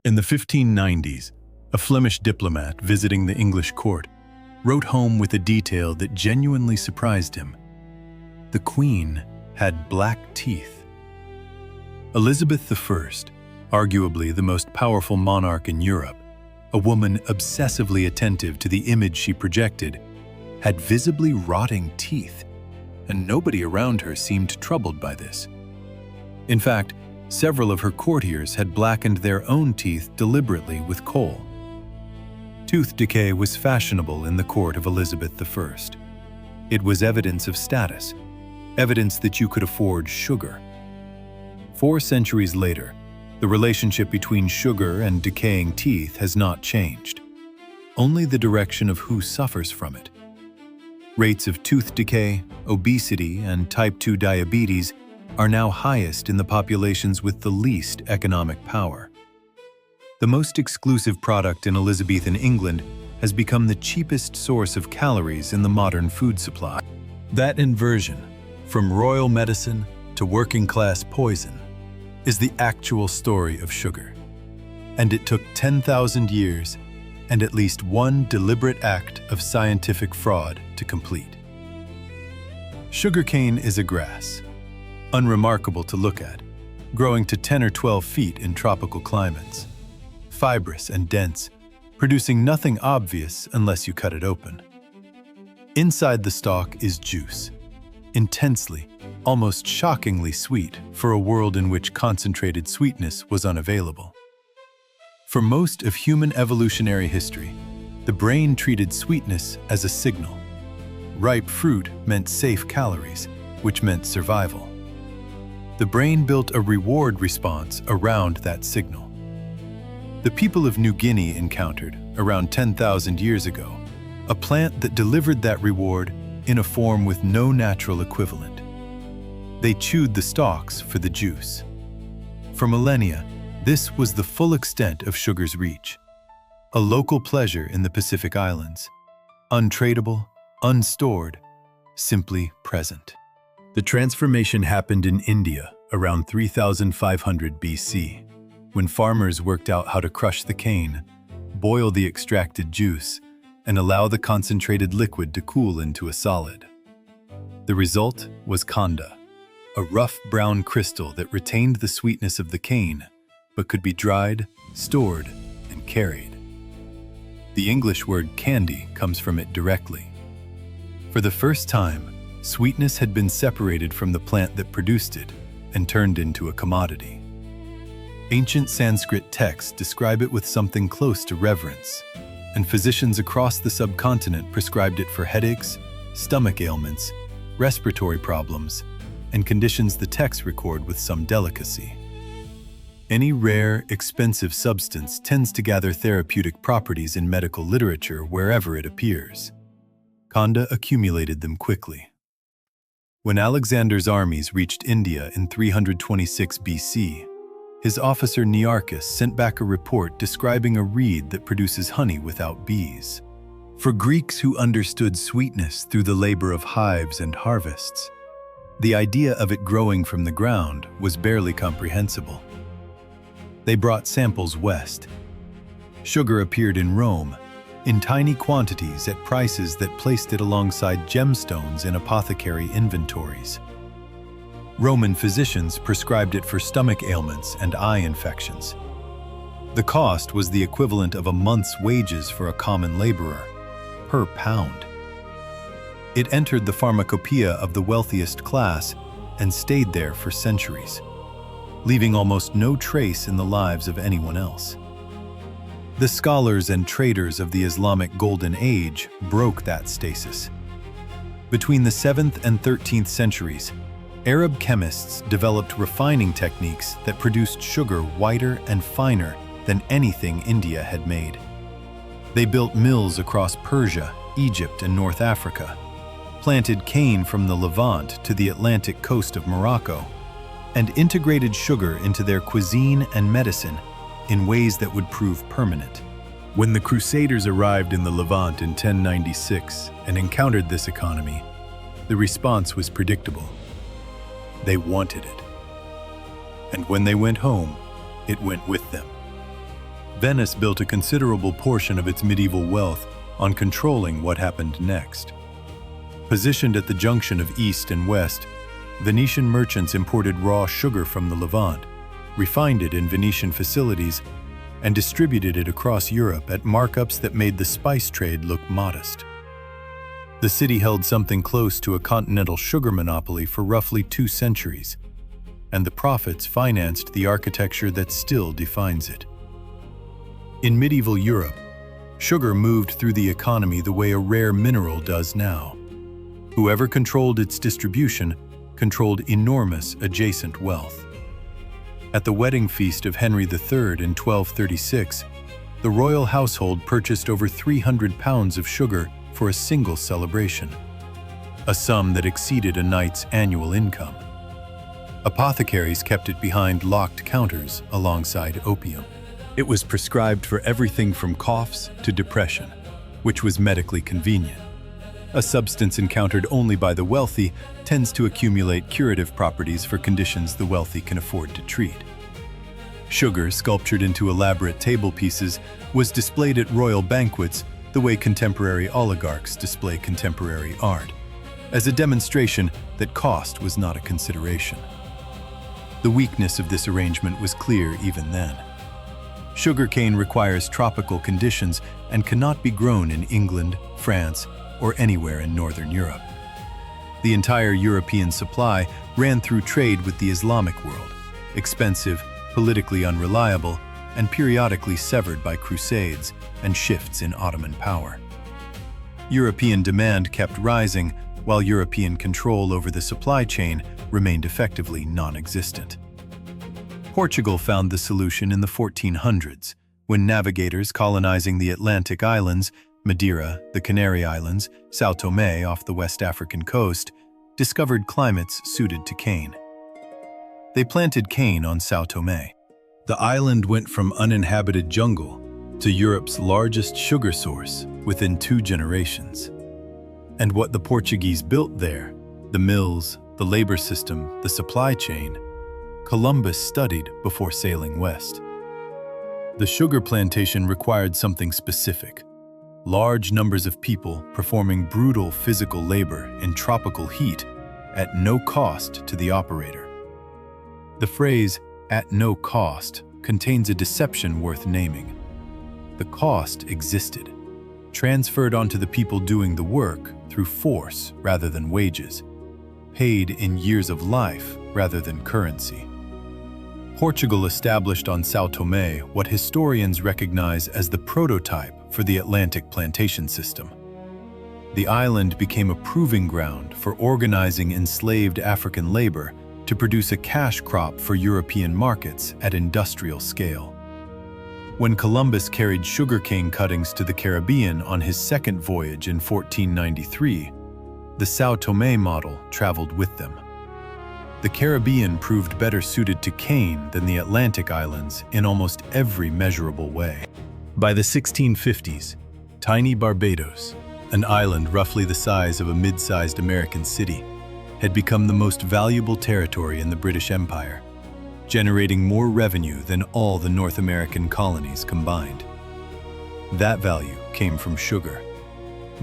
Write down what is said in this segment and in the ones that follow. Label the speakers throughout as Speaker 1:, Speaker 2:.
Speaker 1: In the 1590s, a Flemish diplomat visiting the English court wrote home with a detail that genuinely surprised him. The Queen had black teeth. Elizabeth I, arguably the most powerful monarch in Europe, a woman obsessively attentive to the image she projected, had visibly rotting teeth, and nobody around her seemed troubled by this. In fact, several of her courtiers had blackened their own teeth deliberately with coal. Tooth decay was fashionable in the court of Elizabeth I. It was evidence of status, evidence that you could afford sugar. 4 centuries later, the relationship between sugar and decaying teeth has not changed. Only the direction of who suffers from it. Rates of tooth decay, obesity, and type 2 diabetes are now highest in the populations with the least economic power. The most exclusive product in Elizabethan England has become the cheapest source of calories in the modern food supply. That inversion, from royal medicine to working-class poison, is the actual story of sugar. And it took 10,000 years and at least one deliberate act of scientific fraud to complete. Sugarcane is a grass, unremarkable to look at, growing to 10 or 12 feet in tropical climates, fibrous and dense, producing nothing obvious unless you cut it open. Inside the stalk is juice, intensely, almost shockingly sweet for a world in which concentrated sweetness was unavailable. For most of human evolutionary history, the brain treated sweetness as a signal. Ripe fruit meant safe calories, which meant survival. The brain built a reward response around that signal. The people of New Guinea encountered, around 10,000 years ago, a plant that delivered that reward in a form with no natural equivalent. They chewed the stalks for the juice. For millennia, this was the full extent of sugar's reach. A local pleasure in the Pacific Islands. Untradeable, unstored, simply present. The transformation happened in India around 3500 BC, when farmers worked out how to crush the cane, boil the extracted juice, and allow the concentrated liquid to cool into a solid. The result was khanda, a rough brown crystal that retained the sweetness of the cane, but could be dried, stored, and carried. The English word candy comes from it directly. For the first time, sweetness had been separated from the plant that produced it and turned into a commodity. Ancient Sanskrit texts describe it with something close to reverence, and physicians across the subcontinent prescribed it for headaches, stomach ailments, respiratory problems, and conditions the texts record with some delicacy. Any rare, expensive substance tends to gather therapeutic properties in medical literature wherever it appears. Khanda accumulated them quickly. When Alexander's armies reached India in 326 BC, his officer Nearchus sent back a report describing a reed that produces honey without bees. For Greeks who understood sweetness through the labor of hives and harvests, the idea of it growing from the ground was barely comprehensible. They brought samples west. Sugar appeared in Rome, in tiny quantities at prices that placed it alongside gemstones in apothecary inventories. Roman physicians prescribed it for stomach ailments and eye infections. The cost was the equivalent of a month's wages for a common laborer, per pound. It entered the pharmacopoeia of the wealthiest class and stayed there for centuries, leaving almost no trace in the lives of anyone else. The scholars and traders of the Islamic Golden Age broke that stasis. Between the 7th and 13th centuries, Arab chemists developed refining techniques that produced sugar whiter and finer than anything India had made. They built mills across Persia, Egypt, and North Africa, planted cane from the Levant to the Atlantic coast of Morocco, and integrated sugar into their cuisine and medicine in ways that would prove permanent. When the Crusaders arrived in the Levant in 1096 and encountered this economy, the response was predictable. They wanted it. And when they went home, it went with them. Venice built a considerable portion of its medieval wealth on controlling what happened next. Positioned at the junction of East and West, Venetian merchants imported raw sugar from the Levant, refined it in Venetian facilities, and distributed it across Europe at markups that made the spice trade look modest. The city held something close to a continental sugar monopoly for roughly 2 centuries, and the profits financed the architecture that still defines it. In medieval Europe, sugar moved through the economy the way a rare mineral does now. Whoever controlled its distribution controlled enormous adjacent wealth. At the wedding feast of Henry III in 1236, the royal household purchased over 300 pounds of sugar for a single celebration, a sum that exceeded a knight's annual income. Apothecaries kept it behind locked counters alongside opium. It was prescribed for everything from coughs to depression, which was medically convenient. A substance encountered only by the wealthy tends to accumulate curative properties for conditions the wealthy can afford to treat. Sugar, sculptured into elaborate table pieces, was displayed at royal banquets the way contemporary oligarchs display contemporary art, as a demonstration that cost was not a consideration. The weakness of this arrangement was clear even then. Sugarcane requires tropical conditions and cannot be grown in England, France, or anywhere in Northern Europe. The entire European supply ran through trade with the Islamic world, expensive, politically unreliable, and periodically severed by crusades and shifts in Ottoman power. European demand kept rising, while European control over the supply chain remained effectively non-existent. Portugal found the solution in the 1400s, when navigators colonizing the Atlantic islands, Madeira, the Canary Islands, São Tomé off the West African coast, discovered climates suited to cane. They planted cane on São Tomé. The island went from uninhabited jungle to Europe's largest sugar source within 2 generations. And what the Portuguese built there, the mills, the labor system, the supply chain, Columbus studied before sailing west. The sugar plantation required something specific: large numbers of people performing brutal physical labor in tropical heat at no cost to the operator. The phrase, "at no cost," contains a deception worth naming. The cost existed, transferred onto the people doing the work through force rather than wages, paid in years of life rather than currency. Portugal established on São Tomé what historians recognize as the prototype for the Atlantic plantation system. The island became a proving ground for organizing enslaved African labor to produce a cash crop for European markets at industrial scale. When Columbus carried sugarcane cuttings to the Caribbean on his second voyage in 1493, the São Tomé model traveled with them. The Caribbean proved better suited to cane than the Atlantic islands in almost every measurable way. By the 1650s, tiny Barbados, an island roughly the size of a mid-sized American city, had become the most valuable territory in the British Empire, generating more revenue than all the North American colonies combined. That value came from sugar.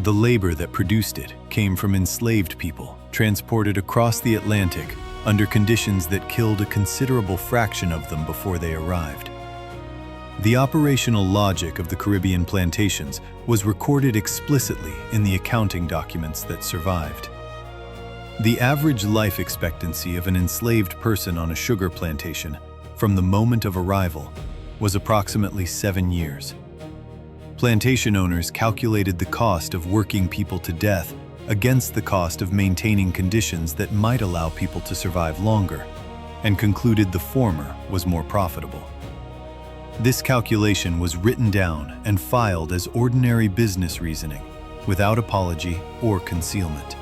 Speaker 1: The labor that produced it came from enslaved people transported across the Atlantic under conditions that killed a considerable fraction of them before they arrived. The operational logic of the Caribbean plantations was recorded explicitly in the accounting documents that survived. The average life expectancy of an enslaved person on a sugar plantation from the moment of arrival was approximately 7 years. Plantation owners calculated the cost of working people to death against the cost of maintaining conditions that might allow people to survive longer, and concluded the former was more profitable. This calculation was written down and filed as ordinary business reasoning, without apology or concealment.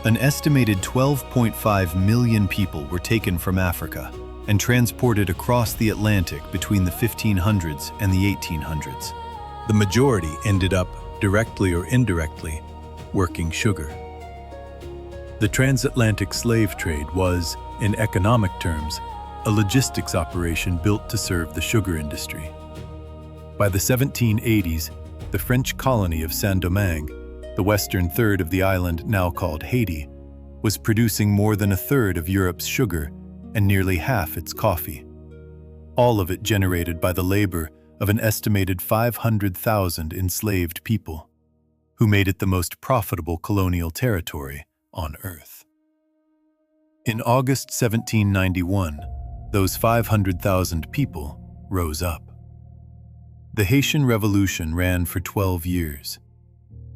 Speaker 1: An estimated 12.5 million people were taken from Africa and transported across the Atlantic between the 1500s and the 1800s. The majority ended up, directly or indirectly, working sugar. The transatlantic slave trade was, in economic terms, a logistics operation built to serve the sugar industry. By the 1780s, the French colony of Saint-Domingue, the western third of the island now called Haiti, was producing more than a third of Europe's sugar and nearly half its coffee. All of it generated by the labor of an estimated 500,000 enslaved people, who made it the most profitable colonial territory on Earth. In August 1791, those 500,000 people rose up. The Haitian Revolution ran for 12 years.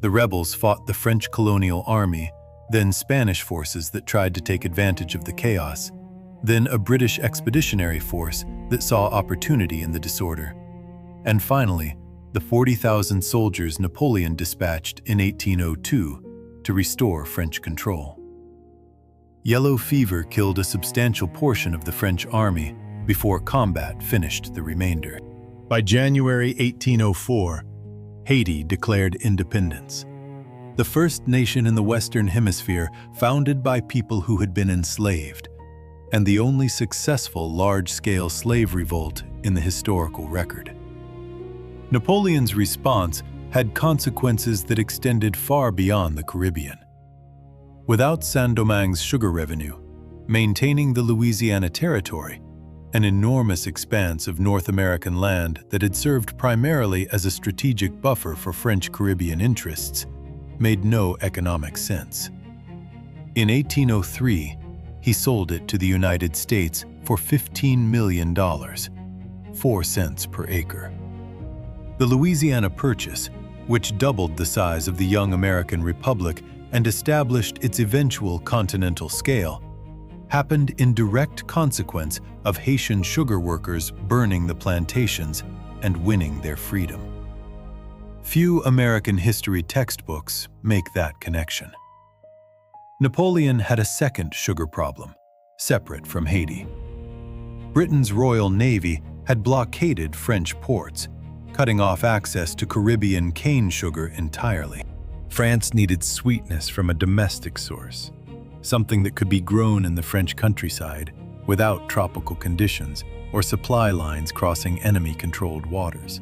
Speaker 1: The rebels fought the French colonial army, then Spanish forces that tried to take advantage of the chaos, then a British expeditionary force that saw opportunity in the disorder, and finally, the 40,000 soldiers Napoleon dispatched in 1802 to restore French control. Yellow fever killed a substantial portion of the French army before combat finished the remainder. By January 1804, Haiti declared independence. The first nation in the Western Hemisphere founded by people who had been enslaved, and the only successful large-scale slave revolt in the historical record. Napoleon's response had consequences that extended far beyond the Caribbean. Without Saint-Domingue's sugar revenue, maintaining the Louisiana Territory, an enormous expanse of North American land that had served primarily as a strategic buffer for French Caribbean interests, made no economic sense. In 1803, he sold it to the United States for $15 million, 4 cents per acre. The Louisiana Purchase, which doubled the size of the young American Republic and established its eventual continental scale, happened in direct consequence of Haitian sugar workers burning the plantations and winning their freedom. Few American history textbooks make that connection. Napoleon had a second sugar problem, separate from Haiti. Britain's Royal Navy had blockaded French ports, cutting off access to Caribbean cane sugar entirely. France needed sweetness from a domestic source, something that could be grown in the French countryside without tropical conditions or supply lines crossing enemy-controlled waters.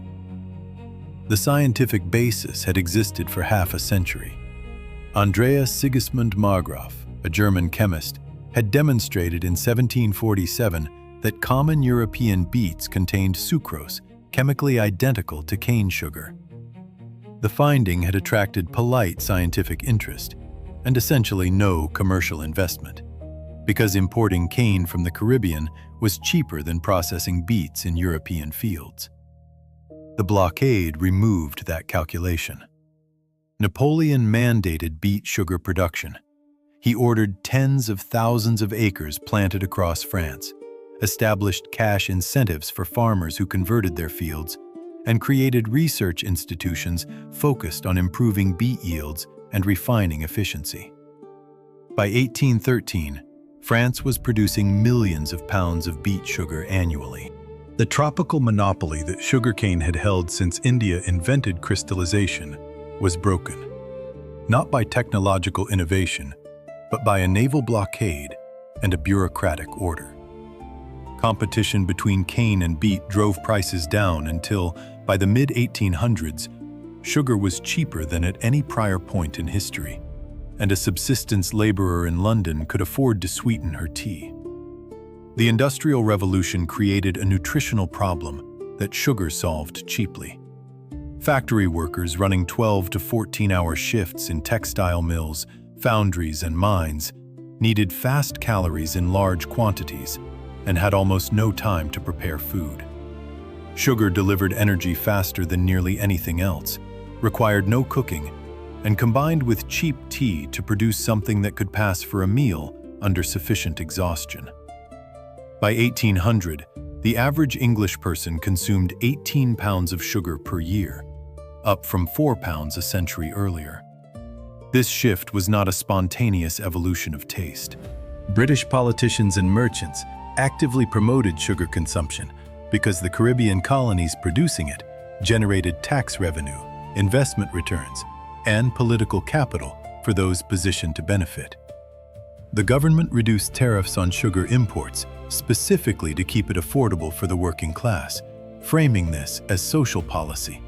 Speaker 1: The scientific basis had existed for half a century. Andreas Sigismund Marggraf, a German chemist, had demonstrated in 1747 that common European beets contained sucrose, chemically identical to cane sugar. The finding had attracted polite scientific interest and essentially no commercial investment, because importing cane from the Caribbean was cheaper than processing beets in European fields. The blockade removed that calculation. Napoleon mandated beet sugar production. He ordered tens of thousands of acres planted across France, established cash incentives for farmers who converted their fields, and created research institutions focused on improving beet yields and refining efficiency. By 1813, France was producing millions of pounds of beet sugar annually. The tropical monopoly that sugarcane had held since India invented crystallization was broken, not by technological innovation, but by a naval blockade and a bureaucratic order. Competition between cane and beet drove prices down until, by the mid-1800s, sugar was cheaper than at any prior point in history, and a subsistence laborer in London could afford to sweeten her tea. The Industrial Revolution created a nutritional problem that sugar solved cheaply. Factory workers running 12 to 14-hour shifts in textile mills, foundries, and mines needed fast calories in large quantities and had almost no time to prepare food. Sugar delivered energy faster than nearly anything else, required no cooking, and combined with cheap tea to produce something that could pass for a meal under sufficient exhaustion. By 1800, the average English person consumed 18 pounds of sugar per year, up from 4 pounds a century earlier. This shift was not a spontaneous evolution of taste. British politicians and merchants actively promoted sugar consumption because the Caribbean colonies producing it generated tax revenue, investment returns, and political capital for those positioned to benefit. The government reduced tariffs on sugar imports specifically to keep it affordable for the working class, framing this as social policy,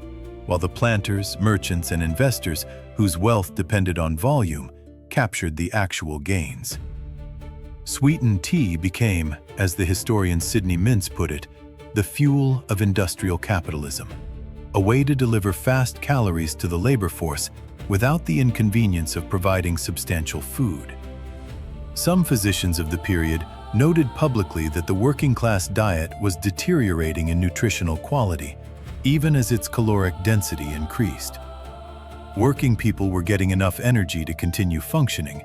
Speaker 1: while the planters, merchants, and investors whose wealth depended on volume captured the actual gains. Sweetened tea became, as the historian Sidney Mintz put it, the fuel of industrial capitalism, a way to deliver fast calories to the labor force without the inconvenience of providing substantial food. Some physicians of the period noted publicly that the working-class diet was deteriorating in nutritional quality, even as its caloric density increased. Working people were getting enough energy to continue functioning,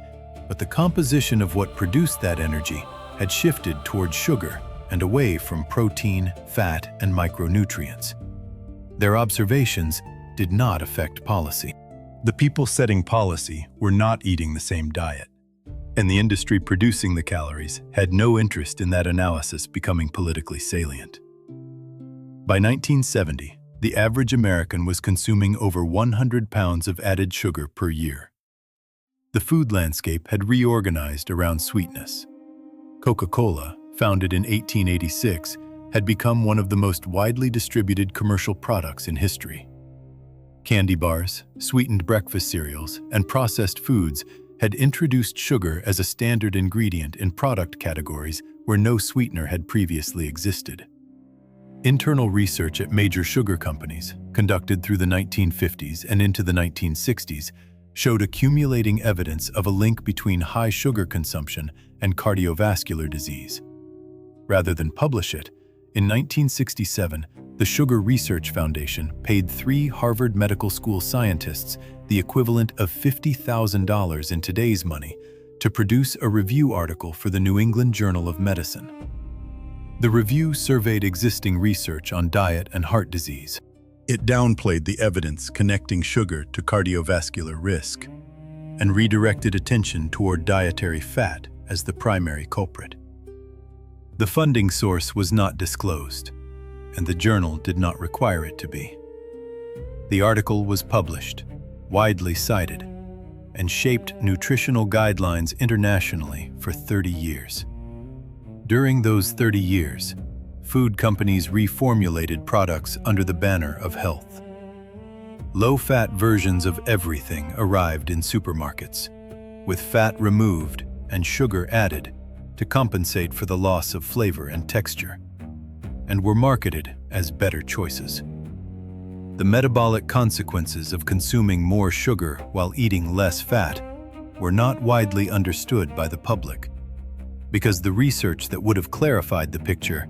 Speaker 1: but the composition of what produced that energy had shifted toward sugar and away from protein, fat, and micronutrients. Their observations did not affect policy. The people setting policy were not eating the same diet, and the industry producing the calories had no interest in that analysis becoming politically salient. By 1970, the average American was consuming over 100 pounds of added sugar per year. The food landscape had reorganized around sweetness. Coca-Cola, founded in 1886, had become one of the most widely distributed commercial products in history. Candy bars, sweetened breakfast cereals, and processed foods had introduced sugar as a standard ingredient in product categories where no sweetener had previously existed. Internal research at major sugar companies, conducted through the 1950s and into the 1960s, showed accumulating evidence of a link between high sugar consumption and cardiovascular disease. Rather than publish it, in 1967, the Sugar Research Foundation paid 3 Harvard Medical School scientists the equivalent of $50,000 in today's money to produce a review article for the New England Journal of Medicine. The review surveyed existing research on diet and heart disease. It downplayed the evidence connecting sugar to cardiovascular risk and redirected attention toward dietary fat as the primary culprit. The funding source was not disclosed, and the journal did not require it to be. The article was published, widely cited, and shaped nutritional guidelines internationally for 30 years. During those 30 years, food companies reformulated products under the banner of health. Low-fat versions of everything arrived in supermarkets, with fat removed and sugar added to compensate for the loss of flavor and texture, and were marketed as better choices. The metabolic consequences of consuming more sugar while eating less fat were not widely understood by the public, because the research that would have clarified the picture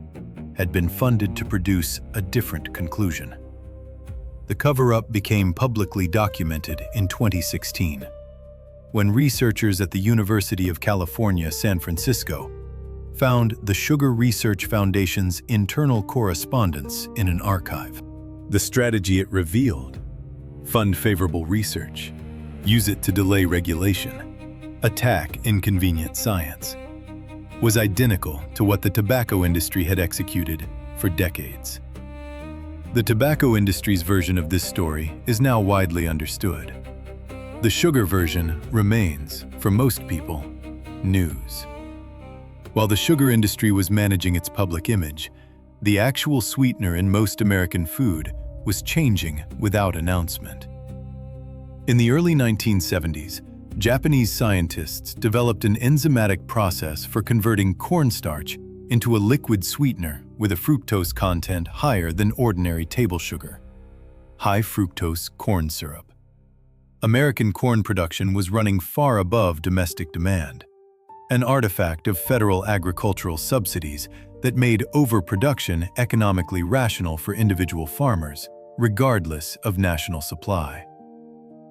Speaker 1: had been funded to produce a different conclusion. The cover-up became publicly documented in 2016, when researchers at the University of California, San Francisco, found the Sugar Research Foundation's internal correspondence in an archive. The strategy it revealed: fund favorable research, use it to delay regulation, attack inconvenient science, was identical to what the tobacco industry had executed for decades. The tobacco industry's version of this story is now widely understood. The sugar version remains, for most people, news. While the sugar industry was managing its public image, the actual sweetener in most American food was changing without announcement. In the early 1970s, Japanese scientists developed an enzymatic process for converting cornstarch into a liquid sweetener with a fructose content higher than ordinary table sugar: high-fructose corn syrup. American corn production was running far above domestic demand, an artifact of federal agricultural subsidies that made overproduction economically rational for individual farmers, regardless of national supply.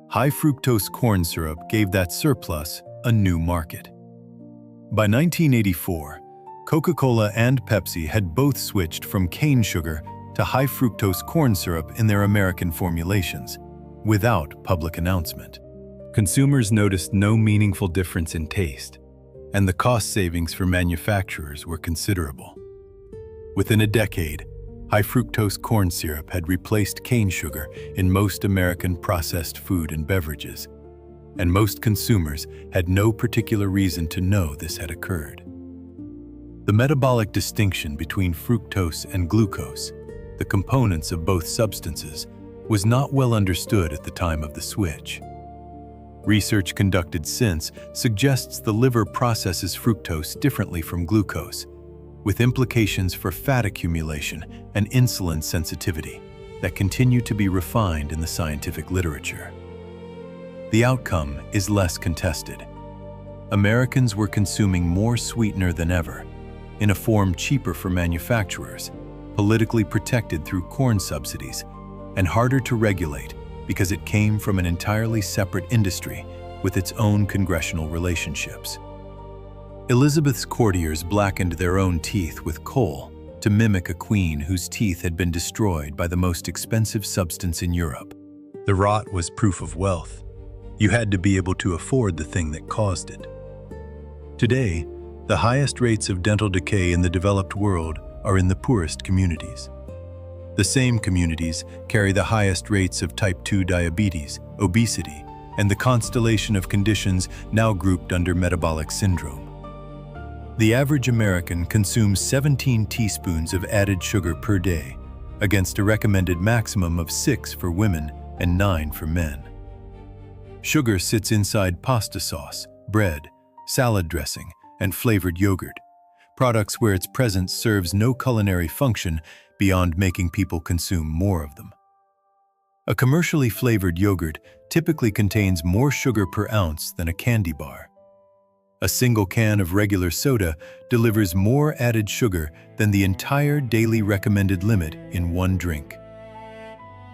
Speaker 1: High-fructose corn syrup gave that surplus a new market. By 1984, Coca-Cola and Pepsi had both switched from cane sugar to high-fructose corn syrup in their American formulations, without public announcement. Consumers noticed no meaningful difference in taste, and the cost savings for manufacturers were considerable. Within a decade, high-fructose corn syrup had replaced cane sugar in most American processed food and beverages, and most consumers had no particular reason to know this had occurred. The metabolic distinction between fructose and glucose, the components of both substances, was not well understood at the time of the switch. Research conducted since suggests the liver processes fructose differently from glucose, with implications for fat accumulation and insulin sensitivity that continue to be refined in the scientific literature. The outcome is less contested. Americans were consuming more sweetener than ever, in a form cheaper for manufacturers, politically protected through corn subsidies, and harder to regulate because it came from an entirely separate industry with its own congressional relationships. Elizabeth's courtiers blackened their own teeth with coal to mimic a queen whose teeth had been destroyed by the most expensive substance in Europe. The rot was proof of wealth. You had to be able to afford the thing that caused it. Today, the highest rates of dental decay in the developed world are in the poorest communities. The same communities carry the highest rates of type 2 diabetes, obesity, and the constellation of conditions now grouped under metabolic syndrome. The average American consumes 17 teaspoons of added sugar per day, against a recommended maximum of 6 for women and 9 for men. Sugar sits inside pasta sauce, bread, salad dressing, and flavored yogurt, products where its presence serves no culinary function beyond making people consume more of them. A commercially flavored yogurt typically contains more sugar per ounce than a candy bar. A single can of regular soda delivers more added sugar than the entire daily recommended limit in one drink.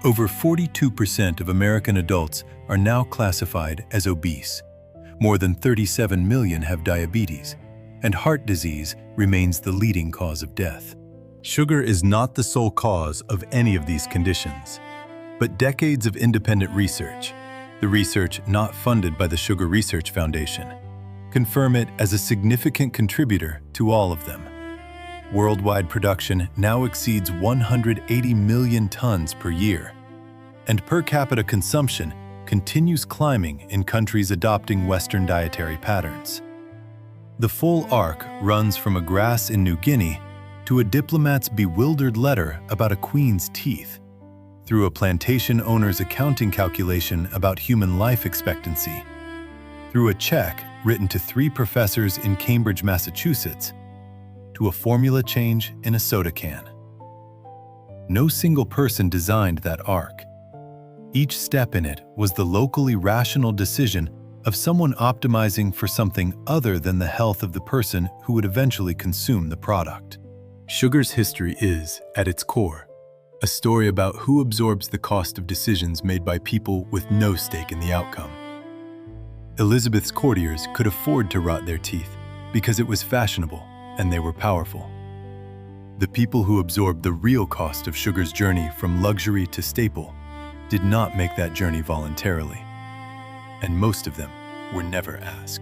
Speaker 1: Over 42% of American adults are now classified as obese. More than 37 million have diabetes, and heart disease remains the leading cause of death. Sugar is not the sole cause of any of these conditions, but decades of independent research, the research not funded by the Sugar Research Foundation, confirm it as a significant contributor to all of them. Worldwide production now exceeds 180 million tons per year, and per capita consumption continues climbing in countries adopting Western dietary patterns. The full arc runs from a grass in New Guinea to a diplomat's bewildered letter about a queen's teeth, through a plantation owner's accounting calculation about human life expectancy, through a check written to 3 professors in Cambridge, Massachusetts, to a formula change in a soda can. No single person designed that arc. Each step in it was the locally rational decision of someone optimizing for something other than the health of the person who would eventually consume the product. Sugar's history is, at its core, a story about who absorbs the cost of decisions made by people with no stake in the outcome. Elizabeth's courtiers could afford to rot their teeth because it was fashionable and they were powerful. The people who absorbed the real cost of sugar's journey from luxury to staple did not make that journey voluntarily, and most of them were never asked.